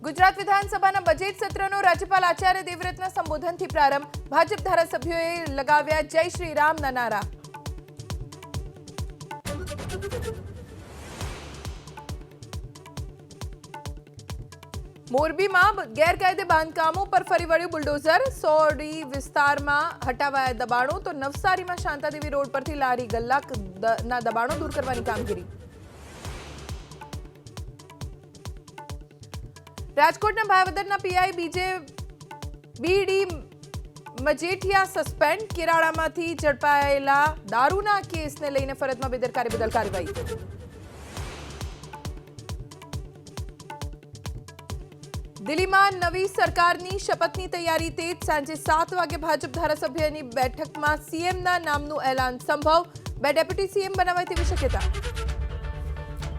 ગુજરાત વિધાનસભાના બજેટ સત્રનો રાજ્યપાલ આચાર્ય દેવવ્રતના સંબોધનથી પ્રારંભ. ભાજપ ધારાસભ્યોએ લગાવ્યા જય શ્રી રામના નારા. મોરબીમાં ગેરકાયદે બાંધકામો પર ફરી વળ્યું બુલડોઝર. સોરડી વિસ્તારમાં હટાવાયા દબાણો તો નવસારીમાં શાંતાદેવી રોડ પરથી લારી ગલ્લાના દબાણો દૂર કરવાની કામગીરી. રાજકોટના ભાવદરના પીઆઈ બીડી મજેઠિયા સસ્પેન્ડ. કેરાળામાંથી ઝડપાયેલા દારૂના કેસને લઈને ફરજમાં બેદરકારી બદલ કાર્યવાહી. દિલ્હીમાં નવી સરકારની શપથની તૈયારી તેજ. સાંજે 7 વાગે ભાજપ ધારાસભ્યની બેઠકમાં સીએમના નામનું એલાન સંભવ. 2 ડેપ્યુટી સીએમ બનાવાય તેવી શક્યતા.